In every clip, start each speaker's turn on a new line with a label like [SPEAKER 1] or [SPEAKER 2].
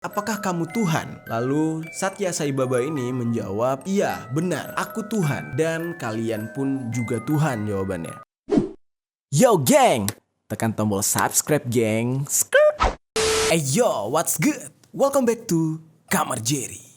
[SPEAKER 1] Apakah kamu Tuhan? Lalu Satya Sai Baba ini menjawab, iya benar, aku Tuhan dan kalian pun juga Tuhan jawabannya. Yo geng, tekan tombol subscribe geng. Hey yo, what's good? Welcome back to Kamar Jerry.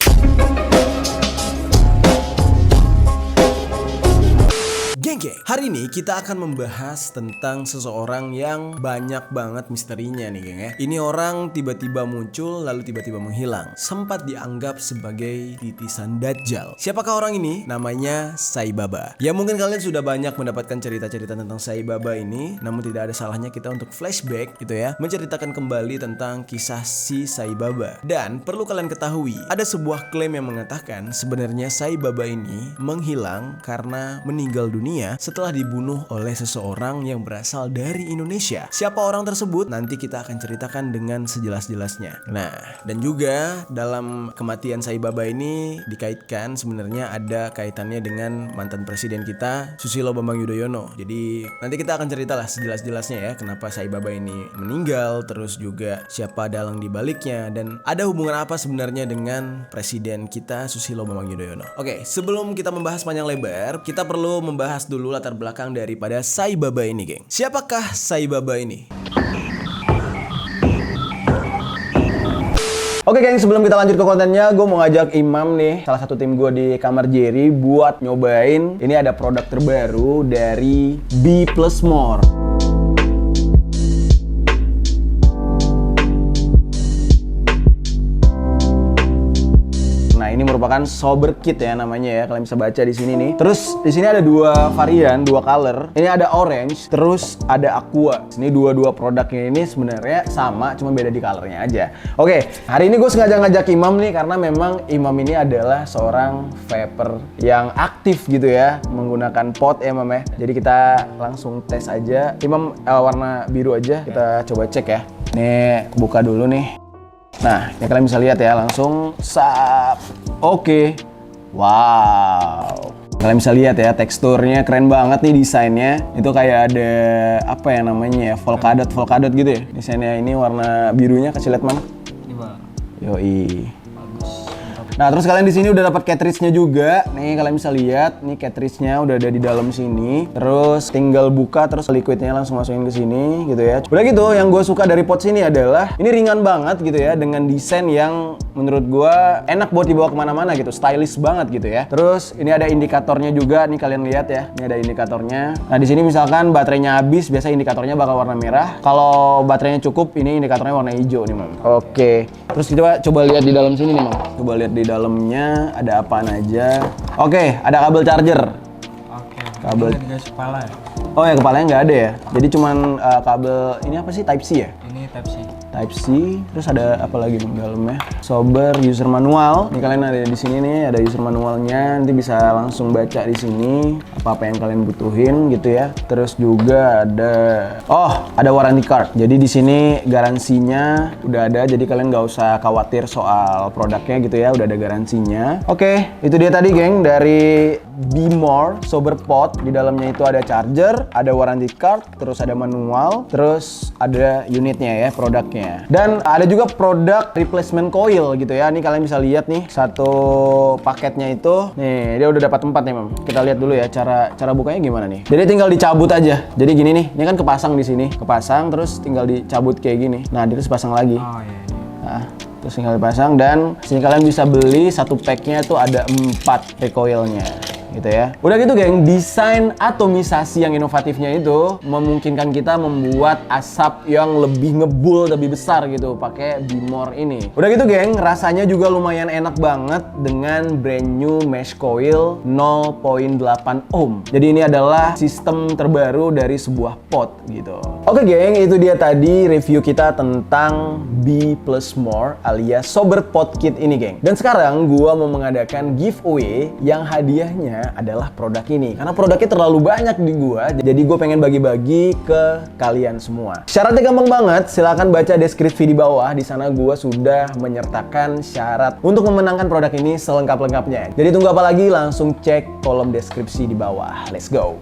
[SPEAKER 1] Geng, hari ini kita akan membahas tentang seseorang yang banyak banget misterinya nih geng ya. Ini orang tiba-tiba muncul lalu tiba-tiba menghilang. Sempat dianggap sebagai titisan Dajjal. Siapakah orang ini? Namanya Sai Baba. Ya mungkin kalian sudah banyak mendapatkan cerita-cerita tentang Sai Baba ini. Namun tidak ada salahnya kita untuk flashback gitu ya. Menceritakan kembali tentang kisah si Sai Baba. Dan perlu kalian ketahui, ada sebuah klaim yang mengatakan sebenarnya Sai Baba ini menghilang karena meninggal dunia setelah dibunuh oleh seseorang yang berasal dari Indonesia. Siapa orang tersebut? Nanti kita akan ceritakan dengan sejelas-jelasnya. Nah, dan juga dalam kematian Sai Baba ini dikaitkan sebenarnya ada kaitannya dengan mantan presiden kita, Susilo Bambang Yudhoyono. Jadi nanti kita akan ceritalah sejelas-jelasnya ya, kenapa Sai Baba ini meninggal, terus juga siapa dalang di baliknya, dan ada hubungan apa sebenarnya dengan presiden kita Susilo Bambang Yudhoyono. Oke, sebelum kita membahas panjang lebar, kita perlu membahas dulu latar belakang daripada Sai Baba ini, geng. Siapakah Sai Baba ini? Oke geng, sebelum kita lanjut ke kontennya, gue mau ngajak Imam nih, salah satu tim gue di Kamar Jerry, buat nyobain. Ini ada produk terbaru dari B Plus More. Nah, ini merupakan sober kit ya namanya ya. Kalian bisa baca di sini nih. Terus di sini ada dua varian, dua color. Ini ada orange, terus ada aqua. Ini dua produknya ini sebenarnya sama, cuma beda di colornya aja. Oke, hari ini gue sengaja ngajak Imam nih karena memang Imam ini adalah seorang vapor yang aktif gitu ya, menggunakan pot ya Imam ya. Jadi kita langsung tes aja. Imam warna biru aja. Kita coba cek ya. Nih, buka dulu nih. Nah, ini kalian bisa lihat ya, langsung sap. Oke. Wow. Kalian bisa lihat ya, teksturnya keren banget nih desainnya. Itu kayak ada apa ya namanya ya, polkadot gitu ya. Desainnya ini warna birunya, kasih lihat Mam.
[SPEAKER 2] Ini Bang.
[SPEAKER 1] Yoi.
[SPEAKER 2] Bagus.
[SPEAKER 1] Nah, terus kalian di sini udah dapat cartridge-nya juga. Nih kalian bisa lihat, nih cartridge-nya udah ada di dalam sini. Terus tinggal buka, terus liquidnya langsung masukin ke sini gitu ya. Udah gitu, yang gue suka dari pot sini adalah ini ringan banget gitu ya, dengan desain yang menurut gue enak buat dibawa kemana-mana gitu, stylish banget gitu ya. Terus ini ada indikatornya juga, nih kalian lihat ya, ini ada indikatornya. Nah di sini misalkan baterainya habis, biasa indikatornya bakal warna merah. Kalau baterainya cukup, ini indikatornya warna hijau nih Mam. Oke. Terus kita coba lihat di dalam sini nih Mam. Coba lihat di dalamnya ada apaan aja. Oke, ada kabel charger.
[SPEAKER 2] Oke.
[SPEAKER 1] Kabel.
[SPEAKER 2] Ini dikasih kepala ya?
[SPEAKER 1] Oh ya, kepalanya nggak ada ya. Jadi cuman kabel ini apa sih, Type C ya?
[SPEAKER 2] Ini Type C.
[SPEAKER 1] Type C. Terus ada apa lagi di dalamnya? Sober user manual. Ini kalian ada di sini nih, ada user manualnya. Nanti bisa langsung baca di sini apa yang kalian butuhin gitu ya. Terus juga ada warranty card. Jadi di sini garansinya udah ada. Jadi kalian nggak usah khawatir soal produknya gitu ya. Udah ada garansinya. Oke, itu dia tadi geng dari Be More Sober Pot. Di dalamnya itu ada charger, ada warranty card, terus ada manual, terus ada unitnya ya, produknya. Dan ada juga produk replacement coil gitu ya. Nih kalian bisa lihat nih, satu paketnya itu. Nih, dia udah dapat 4 nih, Mam. Kita lihat dulu ya cara bukanya gimana nih. Jadi tinggal dicabut aja. Jadi gini nih, ini kan kepasang di sini. Kepasang terus tinggal dicabut kayak gini. Nah, dia terus pasang lagi.
[SPEAKER 2] Oh iya.
[SPEAKER 1] Nah, terus tinggal dipasang dan sini kalian bisa beli satu packnya tuh ada 4 recoilnya gitu ya. Udah gitu geng, desain atomisasi yang inovatifnya itu memungkinkan kita membuat asap yang lebih ngebul, lebih besar gitu pakai Be More ini. Udah gitu geng, rasanya juga lumayan enak banget dengan brand new mesh coil 0.8 ohm. Jadi ini adalah sistem terbaru dari sebuah pot gitu. Oke geng, itu dia tadi review kita tentang B Plus More alias Sober Pot Kit ini geng. Dan sekarang gua mau mengadakan giveaway yang hadiahnya adalah produk ini. Karena produknya terlalu banyak di gua, jadi gue pengen bagi-bagi ke kalian semua. Syaratnya gampang banget, silahkan baca deskripsi di bawah. Di sana gua sudah menyertakan syarat untuk memenangkan produk ini selengkap-lengkapnya. Jadi tunggu apa lagi? Langsung cek kolom deskripsi di bawah. Let's go!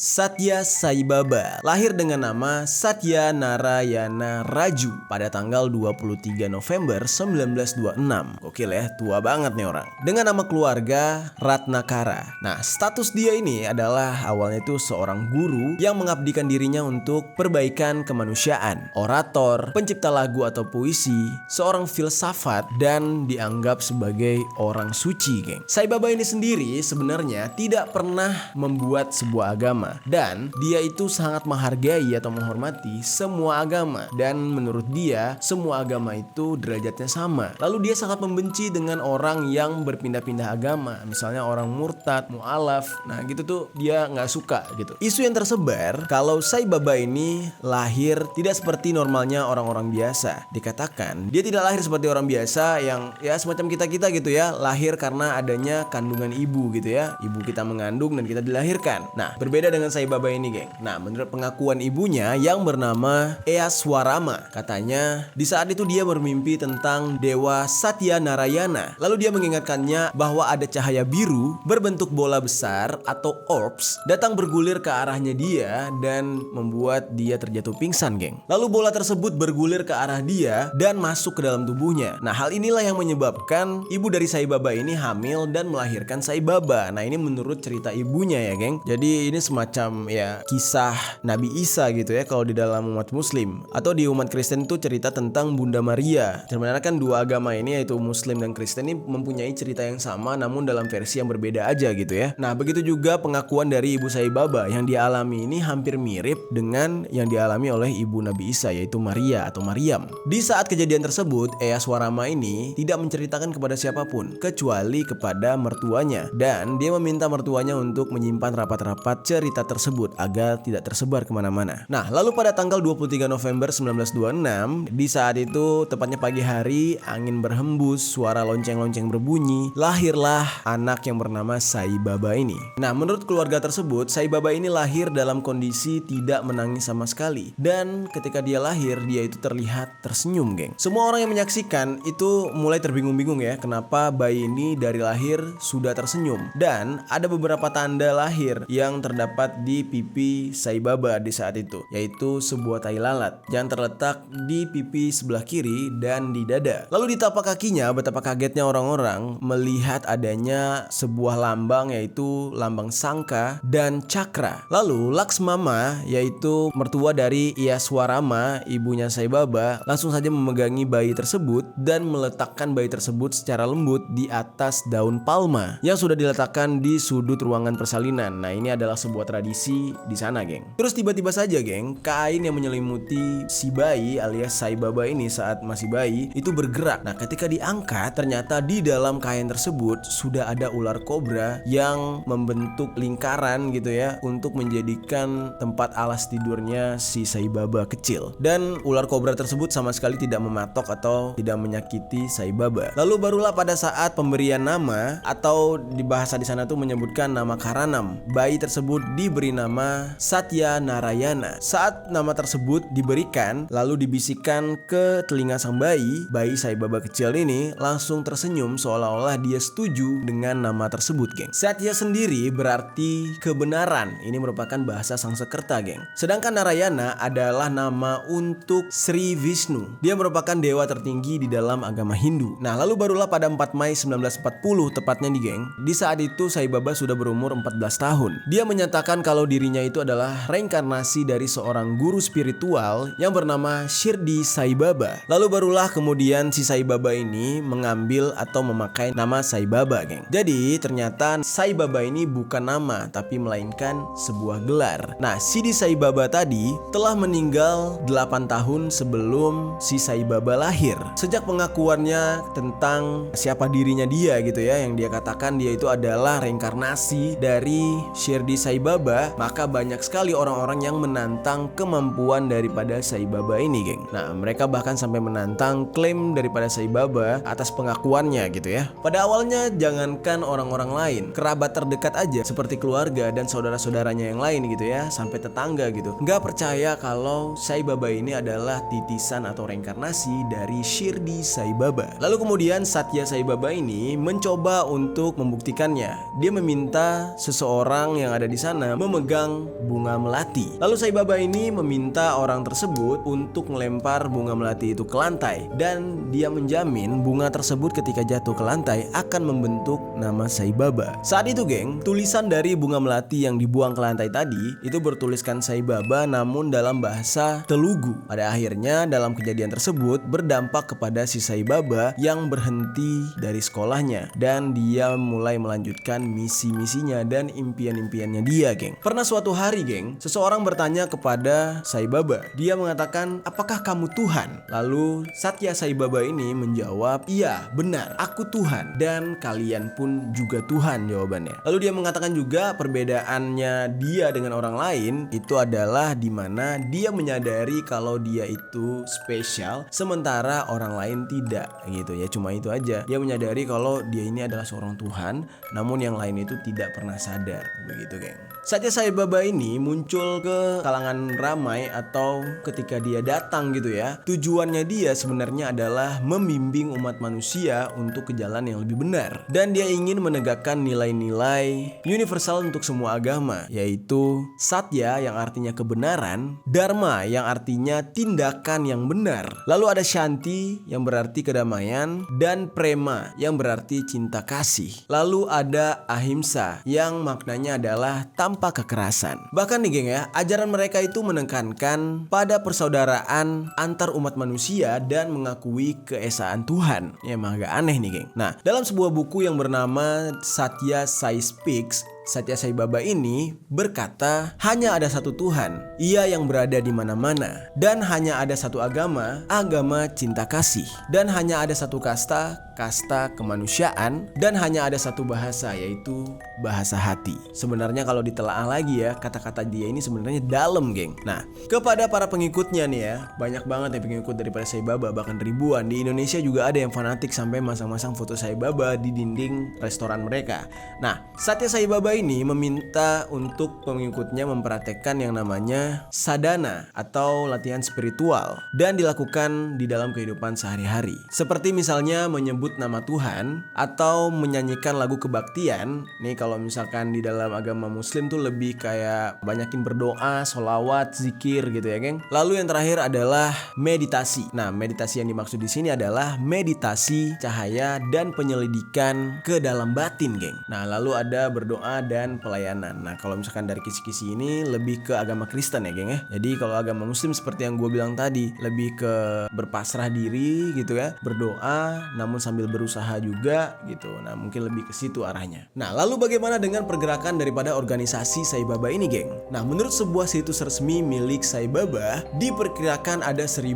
[SPEAKER 1] Satya Sai Baba lahir dengan nama Satya Narayana Raju pada tanggal 23 November 1926. Gokil ya, tua banget nih orang. Dengan nama keluarga Ratnakara. Nah, status dia ini adalah awalnya itu seorang guru yang mengabdikan dirinya untuk perbaikan kemanusiaan, orator, pencipta lagu atau puisi, seorang filsafat, dan dianggap sebagai orang suci, geng. Sai Baba ini sendiri sebenarnya tidak pernah membuat sebuah agama, dan dia itu sangat menghargai atau menghormati semua agama, dan menurut dia semua agama itu derajatnya sama. Lalu dia sangat membenci dengan orang yang berpindah-pindah agama, misalnya orang murtad, mu'alaf. Nah gitu tuh dia nggak suka gitu. Isu yang tersebar kalau Sai Baba ini lahir tidak seperti normalnya orang-orang biasa. Dikatakan dia tidak lahir seperti orang biasa yang ya semacam kita-kita gitu ya, lahir karena adanya kandungan ibu gitu ya, ibu kita mengandung dan kita dilahirkan. Nah berbeda dengan Sai Baba ini, geng. Nah menurut pengakuan ibunya yang bernama Eyaswarama, katanya di saat itu dia bermimpi tentang dewa Satya Narayana. Lalu dia mengingatkannya bahwa ada cahaya biru berbentuk bola besar atau orbs datang bergulir ke arahnya dia dan membuat dia terjatuh pingsan, geng. Lalu bola tersebut bergulir ke arah dia dan masuk ke dalam tubuhnya. Nah hal inilah yang menyebabkan ibu dari Sai Baba ini hamil dan melahirkan Sai Baba. Nah ini menurut cerita ibunya ya, geng. Jadi ini semacam ya kisah Nabi Isa gitu ya kalau di dalam umat Muslim, atau di umat Kristen itu cerita tentang Bunda Maria. Sebenarnya kan dua agama ini yaitu Muslim dan Kristen ini mempunyai cerita yang sama namun dalam versi yang berbeda aja gitu ya. Nah begitu juga pengakuan dari ibu Sai Baba yang dialami ini hampir mirip dengan yang dialami oleh ibu Nabi Isa yaitu Maria atau Maryam. Di saat kejadian tersebut Eyaswarama ini tidak menceritakan kepada siapapun kecuali kepada mertuanya, dan dia meminta mertuanya untuk menyimpan rapat-rapat cerita tersebut agar tidak tersebar kemana-mana. Nah lalu pada tanggal 23 November 1926, di saat itu tepatnya pagi hari, angin berhembus, suara lonceng-lonceng berbunyi, lahirlah anak yang bernama Sai Baba ini. Nah menurut keluarga tersebut, Sai Baba ini lahir dalam kondisi tidak menangis sama sekali, dan ketika dia lahir dia itu terlihat tersenyum, geng. Semua orang yang menyaksikan itu mulai terbingung-bingung ya, kenapa bayi ini dari lahir sudah tersenyum, dan ada beberapa tanda lahir yang terdapat di pipi Sai Baba di saat itu, yaitu sebuah tai lalat yang terletak di pipi sebelah kiri dan di dada. Lalu di tapak kakinya, betapa kagetnya orang-orang melihat adanya sebuah lambang, yaitu lambang sangka dan cakra. Lalu Laksmama, yaitu mertua dari Eyaswarama, ibunya Sai Baba, langsung saja memegangi bayi tersebut dan meletakkan bayi tersebut secara lembut di atas daun palma yang sudah diletakkan di sudut ruangan persalinan. Nah ini adalah sebuah tradisi di sana, geng. Terus tiba-tiba saja, geng, kain yang menyelimuti si bayi alias Sai Baba ini saat masih bayi itu bergerak. Nah ketika diangkat, ternyata di dalam kain tersebut sudah ada ular kobra yang membentuk lingkaran gitu ya untuk menjadikan tempat alas tidurnya si Sai Baba kecil. Dan ular kobra tersebut sama sekali tidak mematok atau tidak menyakiti Sai Baba. Lalu barulah pada saat pemberian nama, atau di bahasa di sana tuh menyebutkan nama Karanam, bayi tersebut diberi nama Satya Narayana. Saat nama tersebut diberikan lalu dibisikkan ke telinga sang bayi, bayi Sai Baba kecil ini langsung tersenyum seolah-olah dia setuju dengan nama tersebut, geng. Satya sendiri berarti kebenaran. Ini merupakan bahasa Sanskerta, geng. Sedangkan Narayana adalah nama untuk Sri Vishnu. Dia merupakan dewa tertinggi di dalam agama Hindu. Nah lalu barulah pada 4 Mei 1940 tepatnya nih, geng. Di saat itu Sai Baba sudah berumur 14 tahun. Dia menyatakan kalau dirinya itu adalah reinkarnasi dari seorang guru spiritual yang bernama Shirdi Sai Baba. Lalu barulah kemudian si Sai Baba ini mengambil atau memakai nama Sai Baba, geng. Jadi ternyata Sai Baba ini bukan nama tapi melainkan sebuah gelar. Nah Sidi Sai Baba tadi telah meninggal 8 tahun sebelum si Sai Baba lahir. Sejak pengakuannya tentang siapa dirinya dia gitu ya, yang dia katakan dia itu adalah reinkarnasi dari Shirdi Sai Baba, maka banyak sekali orang-orang yang menantang kemampuan daripada Sai Baba ini, geng. Nah mereka bahkan sampai menantang klaim daripada Sai Baba atas pengakuannya gitu ya. Pada awalnya jangankan orang-orang lain, kerabat terdekat aja seperti keluarga dan saudara-saudaranya yang lain gitu ya, sampai tetangga gitu, nggak percaya kalau Sai Baba ini adalah titisan atau reinkarnasi dari Shirdi Sai Baba. Lalu kemudian Satya Sai Baba ini mencoba untuk membuktikannya. Dia meminta seseorang yang ada di sana sana memegang bunga melati. Lalu Sai Baba ini meminta orang tersebut untuk melempar bunga melati itu ke lantai, dan dia menjamin bunga tersebut ketika jatuh ke lantai akan membentuk nama Sai Baba. Saat itu geng, tulisan dari bunga melati yang dibuang ke lantai tadi itu bertuliskan Sai Baba namun dalam bahasa Telugu. Pada akhirnya dalam kejadian tersebut berdampak kepada si Sai Baba yang berhenti dari sekolahnya, dan dia mulai melanjutkan misi-misinya dan impian-impiannya dia geng. Pernah suatu hari geng, seseorang bertanya kepada Sai Baba. Dia mengatakan, apakah kamu Tuhan? Lalu Satya Sai Baba ini menjawab, iya benar, aku Tuhan dan kalian pun juga Tuhan, jawabannya. Lalu dia mengatakan juga perbedaannya dia dengan orang lain itu adalah dimana dia menyadari kalau dia itu spesial sementara orang lain tidak gitu ya. Cuma itu aja, dia menyadari kalau dia ini adalah seorang Tuhan, namun yang lain itu tidak pernah sadar, begitu geng. Satya Sai Baba ini muncul ke kalangan ramai atau ketika dia datang gitu ya, tujuannya dia sebenarnya adalah membimbing umat manusia untuk ke jalan yang lebih benar, dan dia ingin menegakkan nilai-nilai universal untuk semua agama, yaitu Satya yang artinya kebenaran, Dharma yang artinya tindakan yang benar, lalu ada Shanti yang berarti kedamaian, dan Prema yang berarti cinta kasih, lalu ada Ahimsa yang maknanya adalah tanpa kekerasan. Bahkan nih geng ya, ajaran mereka itu menekankan pada persaudaraan antar umat manusia dan mengakui keesaan Tuhan. Ya emang agak aneh nih geng. Nah, dalam sebuah buku yang bernama Satya Sai Speaks, Satya Sai Baba ini berkata, hanya ada satu Tuhan, Ia yang berada di mana-mana, dan hanya ada satu agama, agama cinta kasih, dan hanya ada satu kasta, kasta kemanusiaan, dan hanya ada satu bahasa, yaitu bahasa hati. Sebenarnya kalau ditelaah lagi ya, kata-kata dia ini sebenarnya dalam geng. Nah, kepada para pengikutnya nih ya, banyak banget yang pengikut daripada Sai Baba, bahkan ribuan. Di Indonesia juga ada yang fanatik sampai masang-masang foto Sai Baba di dinding restoran mereka. Nah, Satya Sai Baba ini meminta untuk pengikutnya mempraktekkan yang namanya sadhana atau latihan spiritual dan dilakukan di dalam kehidupan sehari-hari. Seperti misalnya menyebut nama Tuhan atau menyanyikan lagu kebaktian. Nih kalau misalkan di dalam agama muslim tuh lebih kayak banyakin berdoa, sholawat, zikir gitu ya geng. Lalu yang terakhir adalah meditasi. Nah, meditasi yang dimaksud di sini adalah meditasi cahaya dan penyelidikan ke dalam batin geng. Nah, lalu ada berdoa dan pelayanan. Nah, kalau misalkan dari kisi-kisi ini lebih ke agama Kristen ya geng ya. Jadi kalau agama muslim seperti yang gue bilang tadi, lebih ke berpasrah diri gitu ya, berdoa namun sambil berusaha juga gitu. Nah, mungkin lebih ke situ arahnya. Nah, lalu bagaimana dengan pergerakan daripada organisasi Sai Baba ini geng? Nah, menurut sebuah situs resmi milik Sai Baba, diperkirakan ada 1.200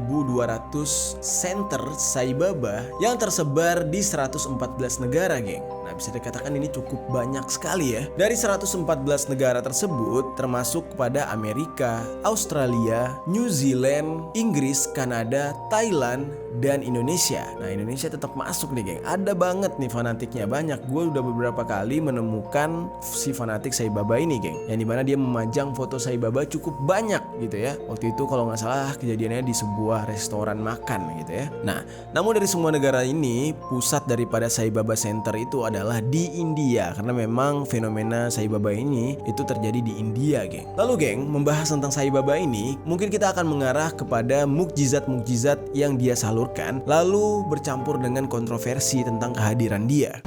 [SPEAKER 1] center Sai Baba yang tersebar di 114 negara geng. Nah, bisa dikatakan ini cukup banyak sekali ya. Dari 114 negara tersebut termasuk kepada Amerika, Australia, New Zealand, Inggris, Kanada, Thailand, dan Indonesia. Nah, Indonesia tetap masuk nih geng. Ada banget nih fanatiknya, banyak. Gue udah beberapa kali menemukan si fanatik Sai Baba ini geng, yang dimana dia memajang foto Sai Baba cukup banyak gitu ya. Waktu itu kalau nggak salah kejadiannya di sebuah restoran makan gitu ya. Nah, namun dari semua negara ini, pusat daripada Sai Baba Center itu adalah di India, karena memang fenomena Sai Baba ini itu terjadi di India geng. Lalu geng, membahas tentang Sai Baba ini, mungkin kita akan mengarah kepada mukjizat-mukjizat yang dia salurkan, lalu bercampur dengan kontroversi tentang kehadiran dia.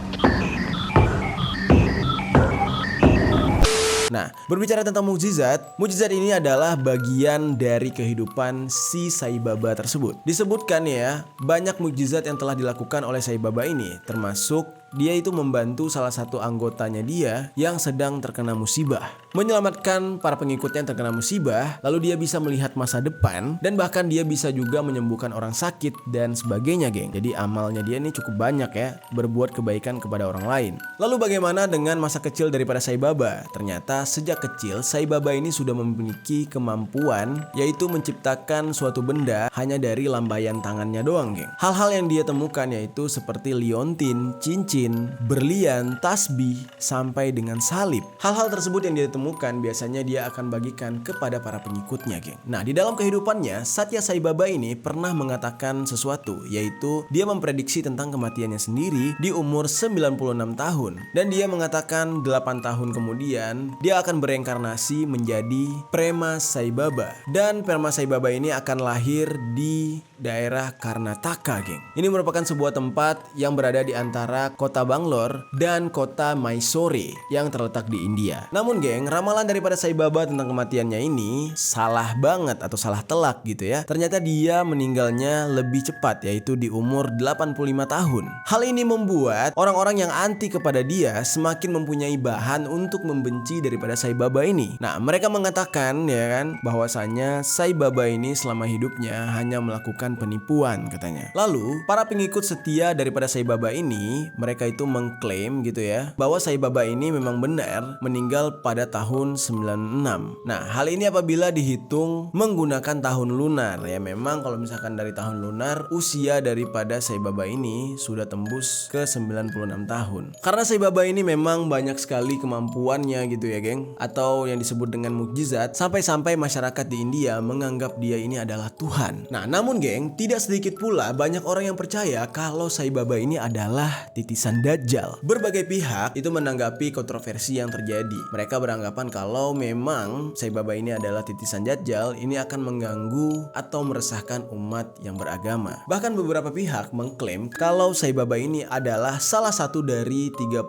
[SPEAKER 1] Nah, berbicara tentang mukjizat ini adalah bagian dari kehidupan si Sai Baba tersebut. Disebutkan ya, banyak mukjizat yang telah dilakukan oleh Sai Baba ini, termasuk dia itu membantu salah satu anggotanya dia yang sedang terkena musibah, menyelamatkan para pengikutnya yang terkena musibah, lalu dia bisa melihat masa depan, dan bahkan dia bisa juga menyembuhkan orang sakit dan sebagainya geng. Jadi amalnya dia ini cukup banyak ya, berbuat kebaikan kepada orang lain. Lalu bagaimana dengan masa kecil daripada Sai Baba? Ternyata sejak kecil Sai Baba ini sudah memiliki kemampuan, yaitu menciptakan suatu benda hanya dari lambaian tangannya doang geng. Hal-hal yang dia temukan yaitu seperti liontin, cincin, cincin, berlian, tasbih, sampai dengan salib. Hal-hal tersebut yang dia temukan biasanya dia akan bagikan kepada para pengikutnya, geng. Nah, di dalam kehidupannya, Satya Sai Baba ini pernah mengatakan sesuatu, yaitu dia memprediksi tentang kematiannya sendiri di umur 96 tahun. Dan dia mengatakan 8 tahun kemudian, dia akan bereinkarnasi menjadi Prema Sai Baba. Dan Prema Sai Baba ini akan lahir di daerah Karnataka, geng. Ini merupakan sebuah tempat yang berada di antara kota Bangalore dan kota Mysore yang terletak di India. Namun, geng, ramalan daripada Sai Baba tentang kematiannya ini salah banget atau salah telak gitu ya. Ternyata dia meninggalnya lebih cepat, yaitu di umur 85 tahun. Hal ini membuat orang-orang yang anti kepada dia semakin mempunyai bahan untuk membenci daripada Sai Baba ini. Nah, mereka mengatakan ya kan bahwasanya Sai Baba ini selama hidupnya hanya melakukan penipuan katanya. Lalu, para pengikut setia daripada Sai Baba ini, mereka itu mengklaim gitu ya, bahwa Sai Baba ini memang benar meninggal pada tahun 96. Nah, hal ini apabila dihitung menggunakan tahun lunar ya, memang kalau misalkan dari tahun lunar, usia daripada Sai Baba ini sudah tembus ke 96 tahun. Karena Sai Baba ini memang banyak sekali kemampuannya gitu ya, geng, atau yang disebut dengan mukjizat, sampai-sampai masyarakat di India menganggap dia ini adalah Tuhan. Nah, namun geng, tidak sedikit pula banyak orang yang percaya kalau Sai Baba ini adalah titisan Dajjal. Berbagai pihak itu menanggapi kontroversi yang terjadi. Mereka beranggapan kalau memang Sai Baba ini adalah titisan Dajjal, ini akan mengganggu atau meresahkan umat yang beragama. Bahkan beberapa pihak mengklaim kalau Sai Baba ini adalah salah satu dari 30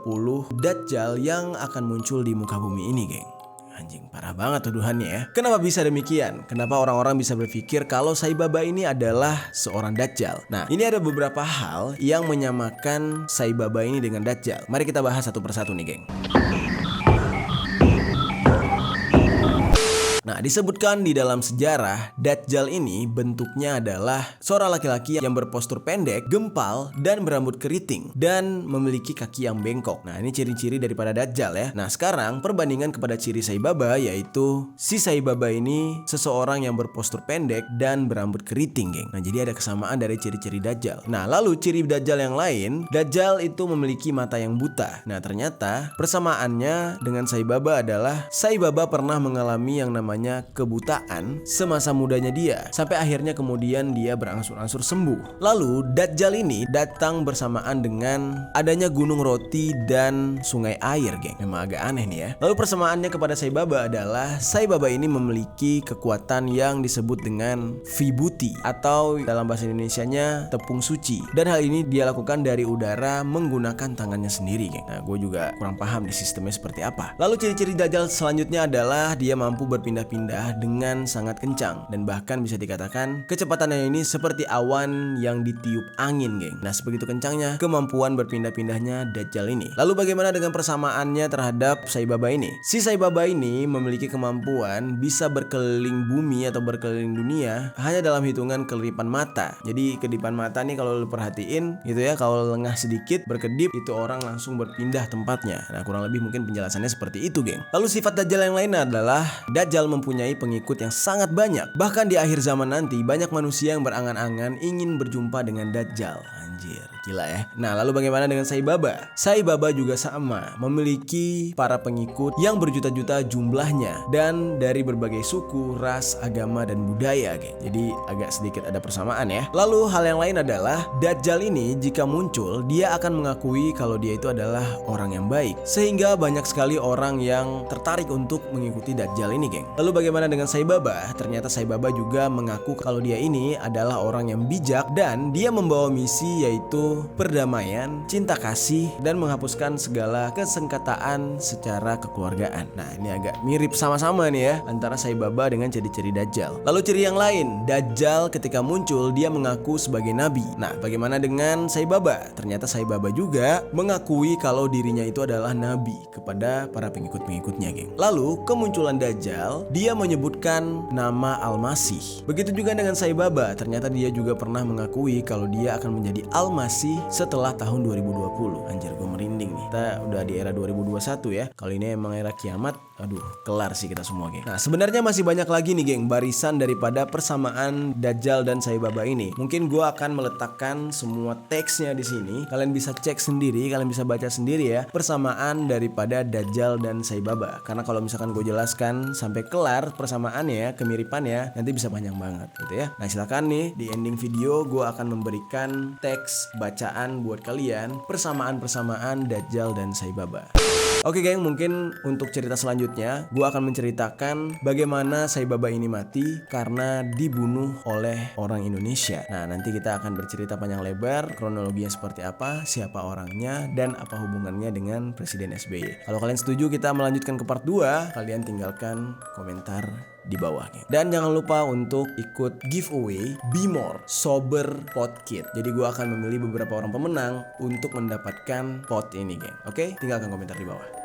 [SPEAKER 1] Dajjal yang akan muncul di muka bumi ini, geng. Anjing, parah banget tuduhannya ya. Kenapa bisa demikian? Kenapa orang-orang bisa berpikir kalau Sai Baba ini adalah seorang Dajjal? Nah, ini ada beberapa hal yang menyamakan Sai Baba ini dengan Dajjal. Mari kita bahas satu persatu nih, geng. Nah, disebutkan di dalam sejarah, Dajjal ini bentuknya adalah seorang laki-laki yang berpostur pendek, gempal, dan berambut keriting, dan memiliki kaki yang bengkok. Nah, ini ciri-ciri daripada Dajjal ya. Nah, sekarang perbandingan kepada ciri Sai Baba, yaitu si Sai Baba ini seseorang yang berpostur pendek dan berambut keriting, geng. Nah, jadi ada kesamaan dari ciri-ciri Dajjal. Nah, lalu ciri Dajjal yang lain, Dajjal itu memiliki mata yang buta. Nah, ternyata persamaannya dengan Sai Baba adalah Sai Baba pernah mengalami yang namanya kebutaan semasa mudanya dia, sampai akhirnya kemudian dia berangsur-angsur sembuh. Lalu Dajjal ini datang bersamaan dengan adanya gunung roti dan sungai air, geng. Memang agak aneh nih ya. Lalu persamaannya kepada Sai Baba adalah Sai Baba ini memiliki kekuatan yang disebut dengan Vibhuti, atau dalam bahasa Indonesianya tepung suci. Dan hal ini dia lakukan dari udara menggunakan tangannya sendiri, geng. Nah, gue juga kurang paham di sistemnya seperti apa. Lalu ciri-ciri Dajjal selanjutnya adalah dia mampu berpindah-pindah dengan sangat kencang, dan bahkan bisa dikatakan kecepatannya ini seperti awan yang ditiup angin, geng. Nah, sebegitu kencangnya kemampuan berpindah-pindahnya Dajjal ini. Lalu bagaimana dengan persamaannya terhadap Sai Baba ini? Si Sai Baba ini memiliki kemampuan bisa berkeliling bumi atau berkeliling dunia hanya dalam hitungan kelipan mata. Jadi kedipan mata nih kalau lu perhatiin gitu ya, kalau lengah sedikit berkedip itu orang langsung berpindah tempatnya. Nah, kurang lebih mungkin penjelasannya seperti itu, geng. Lalu sifat Dajjal yang lain adalah Dajjal mempunyai pengikut yang sangat banyak. Bahkan di akhir zaman nanti banyak manusia yang berangan-angan ingin berjumpa dengan Dajjal. Anjir, gila ya. Nah, lalu bagaimana dengan Sai Baba? Sai Baba juga sama, memiliki para pengikut yang berjuta-juta jumlahnya dan dari berbagai suku, ras, agama, dan budaya, geng. Jadi agak sedikit ada persamaan ya. Lalu hal yang lain adalah Dajjal ini jika muncul, dia akan mengakui kalau dia itu adalah orang yang baik, sehingga banyak sekali orang yang tertarik untuk mengikuti Dajjal ini, geng. Lalu bagaimana dengan Sai Baba? Ternyata Sai Baba juga mengaku kalau dia ini adalah orang yang bijak dan dia membawa misi yaitu perdamaian, cinta kasih, dan menghapuskan segala kesengketaan secara kekeluargaan. Nah, ini agak mirip sama-sama nih ya antara Sai Baba dengan ciri-ciri Dajjal. Lalu ciri yang lain, Dajjal ketika muncul dia mengaku sebagai nabi. Nah, bagaimana dengan Sai Baba? Ternyata Sai Baba juga mengakui kalau dirinya itu adalah nabi kepada para pengikut-pengikutnya, geng. Lalu kemunculan Dajjal dia menyebutkan nama Al-Masih. Begitu juga dengan Sai Baba, ternyata dia juga pernah mengakui kalau dia akan menjadi Al-Masih setelah tahun 2020. Anjir, gue merinding nih. Kita udah di era 2021 ya. Kalau ini emang era kiamat, aduh, kelar sih kita semua, geng. Nah, sebenarnya masih banyak lagi nih, geng, barisan daripada persamaan Dajjal dan Sai Baba ini. Mungkin gue akan meletakkan semua teksnya di sini. Kalian bisa cek sendiri, kalian bisa baca sendiri ya persamaan daripada Dajjal dan Sai Baba. Karena kalau misalkan gue jelaskan sampai kelar persamaannya, kemiripannya, nanti bisa panjang banget gitu ya. Nah, silakan nih di ending video gue akan memberikan teks bacaan buat kalian persamaan-persamaan Dajjal dan Sai Baba. Oke, geng, mungkin untuk cerita selanjutnya gue akan menceritakan bagaimana Sai Baba ini mati karena dibunuh oleh orang Indonesia. Nah, nanti kita akan bercerita panjang lebar kronologinya seperti apa, siapa orangnya, dan apa hubungannya dengan Presiden SBY. Kalau kalian setuju kita melanjutkan ke part 2, kalian tinggalkan komentar di bawahnya. Dan jangan lupa untuk ikut giveaway Be More Sober Pot Kit. Jadi gue akan memilih beberapa orang pemenang untuk mendapatkan pot ini, geng. Oke, tinggalkan komentar di bawah.